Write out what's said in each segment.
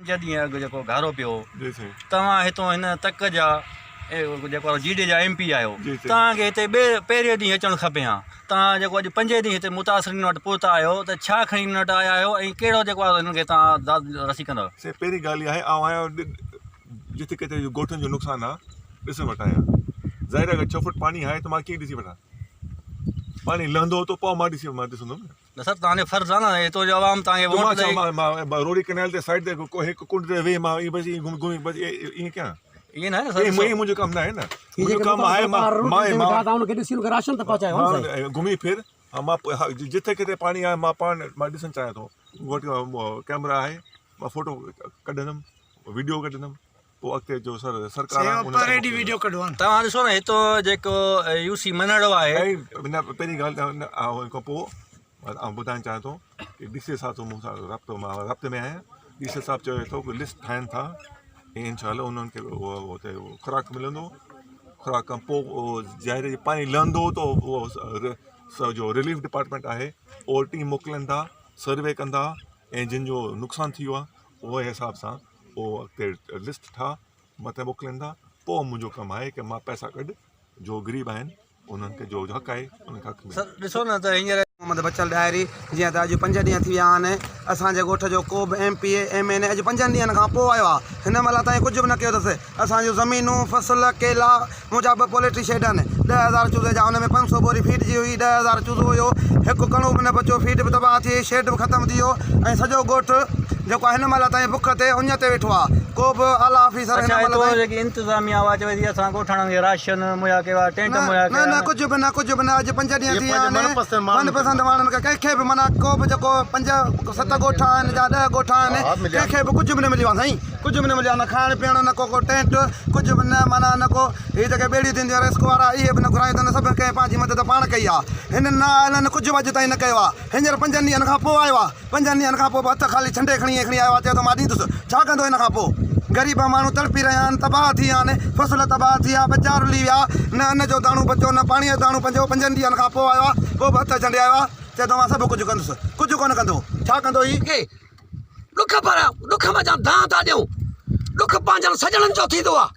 जॾहिं अॻु जेको घारो पियो तव्हां हितां हिन तक जा जेको जीडे जा MP आहियो तव्हांखे हिते पहिरें ॾींहुं अचणु खपे हा तव्हां जेको अॼु 5 ॾींहं हिते मुतासिरीन वटि पहुता आहियो त छा खणी हिन वटि आया आहियो ऐं कहिड़ो जेको आहे हिनखे तव्हां रसी कंदव पहिरीं ॻाल्हि इहा आहे आउं आहियां जिते किथे ॻोठनि जो नुक़सानु आहे ॾिसण वटि आहियां ज़ाहिर आहे 6 फुट पाणी आहे त मां कीअं ॾिसी वठां पाणी लहंदो त पोइ मां ॾिसंदुमि न सर तव्हांजो फ़र्ज़ु आहे न हितो जो आवाम तव्हांखे मां रोड़ी कैनाल ते साइड ते हिकु कुंड ते वेही मां बसि घुमी बसि ईअं कयां ईअं न आहे सर मुंहिंजो कमु न आहे न मुंहिंजो कमु आहे मां घुमी फिर मां जिथे किथे पाणी आहे मां पाण मां ॾिसणु चाहियां थो वटि कैमरा आहे मां फोटो कढंदुमि वीडियो कढंदुमि पोइ अॻिते जो सरकार तव्हां ॾिसो न हितो जेको UC मनड़ो आहे पहिरीं ॻाल्हि खां पोइ आउं ॿुधाइणु चाहियां थो की DC साहिब मूं सां राब्ते में आहियां DC साहिब चयो थो की लिस्ट ठाहिनि था ऐं इंशाअल्लाह उन्हनि खे हुते खुराक मिलंदो खुराक खां पोइ ज़ाहिर पाणी लहंदो त उहो जो रिलीफ डिपार्टमेंट आहे उहो टीम मोकिलनि था सर्वे कंदा ऐं जिन जो नुक़सानु थी वियो आहे उहे हिसाब सां उहो अॻिते लिस्ट ठाह मथे मोकिलनि था पोइ मुंहिंजो कमु आहे की मां पैसा कढ जो ग़रीब आहिनि उन्हनि खे जो हक़ आहे उनखे हक़ सर ॾिसो न त हींअर मोहम्मद बचल डायरी जीअं त अॼु 5 ॾींहं थी विया आहिनि असांजे ॻोठ जो को बि MP MN अॼु 5 ॾींहंनि खां पोइ आयो आहे हिन महिल ताईं कुझु बि न कयो अथसि असांजूं ज़मीनूं फसल केला मुंहिंजा 2 पोल्ट्री शेड आहिनि 10,000 चूज़े जा हुन में 500 बोरी फीड जी हुई 10,000 चूज़ो हुयो हिकु कणो बि न बचो फीड बि तबाह थी शेड बि ख़तमु थी वियो ऐं सॼो ॻोठ जेको आहे हिन महिल ताईं बुख ते उञ ते वेठो आहे को बि आला ऑफिसर जेकी इंतिज़ामिया आहे चवे असां ॻोठाणनि खे राशन मुहैया कयो टेंट मुहैया न न कुझु बि न अॼु 5 ॾींहं थी विया आहिनि मनपसंद माण्हुनि खे कंहिंखे बि माना को बि जेको 5-7 ॻोठा आहिनि या 10 ॻोठा आहिनि कंहिंखे बि कुझु बि न मिलियो आहे साईं कुझु बि न मिलियो आहे न खाइण पीअण न को टेंट कुझु बि न माना न को हीअ जेके ॿेड़ियूं थींदियूं रेस्क्यू वारा इहे बि न घुरायूं अथनि सभु कंहिं पंहिंजी मदद पाण कई आहे हिननि न आयलनि कुझु बि अॼु ताईं न कयो आहे हींअर 5 ॾींहंनि खां पोइ आयो आहे 5 ॾींहंनि खां पोइ हथ ख़ाली छंडे खणी आयो आहे चयो त मां ॾींदुसि छा कंदो हिन खां पोइ ग़रीब माण्हू तड़पी रहिया आहिनि तबाह थी विया आहिनि फसल तबाह थी विया ॿचा रुली विया न अन्न जो दाणो बचो न पाणीअ जो दाणो पंहिंजो 5 ॾींहंनि खां पोइ आयो आहे पोइ बि हथ छंडे आयो आहे चए थो मां सभु कुझु कंदुसि कुझु कोन कंदो छा कंदो हीउ ॾुख में जा दां था ॾियूं ॾुख पंहिंजनि सॼणनि जो थींदो आहे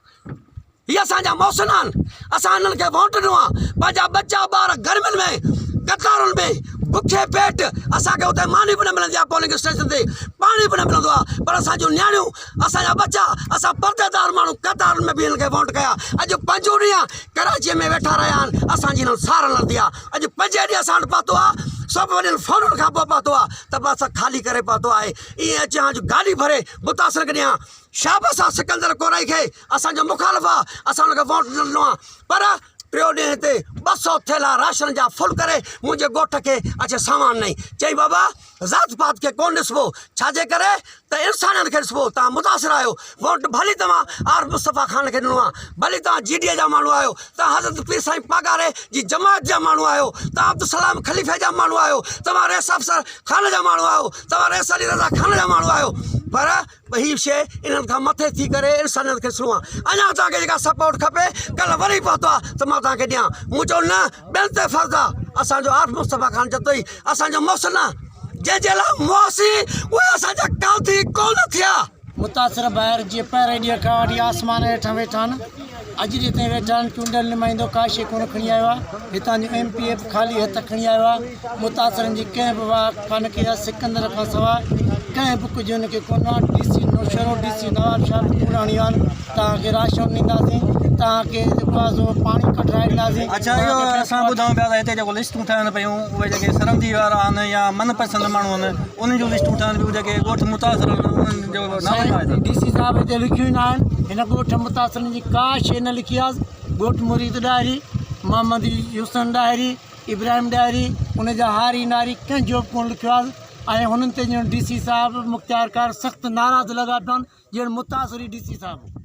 हीअ असांजा मौसम आहिनि असां हिननि खे वोट ॾिनो आहे पंहिंजा बच्चा ॿार गर्मियुनि में कतारुनि में बुखे पेट असांखे हुते मानी बि न मिलंदी आहे पोलिंग स्टेशन ते पाणी बि न मिलंदो आहे पर असांजूं नियाणियूं असांजा बच्चा असां परदेदार माण्हू कतारुनि में बि हिन खे वोट कया अॼु 5 ॾींहं कराचीअ में वेठा रहिया आहिनि असांजी हिननि सार लथी आहे अॼु 5 ॾींहं असां वटि पहुतो आहे सभु वॾनि फ़ोनुनि खां पोइ पहुतो आहे त बि असां ख़ाली करे पहुतो आहे ईअं अची गाॾी भरे मुतासिर ॾियां शाबस आहे सिकंदर कोराई खे असांजो मुखालिफ़ आहे असां हुनखे वोट न ॾिनो आहे पर 3 ॾींहं हिते 200 थेला राशन जा फुल करे मुंहिंजे ॻोठ खे अचे सामान नहीं चई बाबा ज़ात पात खे कोन ॾिसबो छाजे करे त इंसाननि खे ॾिसबो तव्हां मुतासिर आहियो वोट भली तव्हां आर मुस्तफ़ा ख़ान खे ॾिनो आहे भली तव्हां GDA जा माण्हू आहियो तव्हां हज़रत पीर साईं पगारे जी जमात जा माण्हू आहियो तव्हां अब्दुलसलाम खलीफ़े जा माण्हू आहियो तव्हां रेस अफ़सर ख़ान जा माण्हू आहियो तव्हां रेस अली रज़ा ख़ान जा माण्हू आहियो पर हीअ शइ इन्हनि खां मथे थी करे इंसानियत खे ॾिसणो आहे अञा तव्हांखे जेका सपोर्ट खपे कल्ह वरी पहुतो आहे त मां तव्हांखे ॾियां मुंहिंजो न ॿियनि ते फ़र्ज़ु आहे असांजो आर मुस्तफ़ा ख़ान चतो ई असांजो मौसम आहे जंहिंजे लाइ मुआसी उहे असांजा काउथी कोन थिया मुतासिर ॿाहिरि जीअं पहिरें ॾींहं खां वठी आसमान हेठां वेठा आहिनि अॼु जिते वेठा आहिनि चूंडियल नुमाइंदो का शइ कोन खणी आयो आहे हितां जो MP ख़ाली हथ खणी आयो आहे मुतासिरनि जी कंहिं बि वाह कान कई आहे सिकंदर खां सवाइ कंहिं बि कुझु हुनखे कोन आहे DC नौशरो DC नवाब शाह पुराणी आहिनि तव्हांखे राशन ॾींदासीं तव्हांखे जेको आहे सो पाणी कढाए ॾींदासीं अच्छा इहो असां ॿुधूं पिया त हिते जेको लिस्टूं ठहनि पियूं उहे जेके सरहदी वारा आहिनि या मनपसंद माण्हू आहिनि उन्हनि जूं लिस्टूं ठहनि पियूं जेके ॻोठ मुतासिर उन्हनि जो DC साहिब हिते लिखियूं न आहिनि हिन ॻोठ मुतासिरनि जी का शइ न लिखी आहे ॻोठ मुरीद डायरी मोहम्मद हुसैन डायरी इब्राहिम डायरी उनजा हारी नारी कंहिंजो बि कोन लिखियो आहे ऐं हुननि ते DC साहिब मुख़्तियार कार सख़्तु नाराज़ लॻा पिया आहिनि ॼण मुतासिरी DC साहिब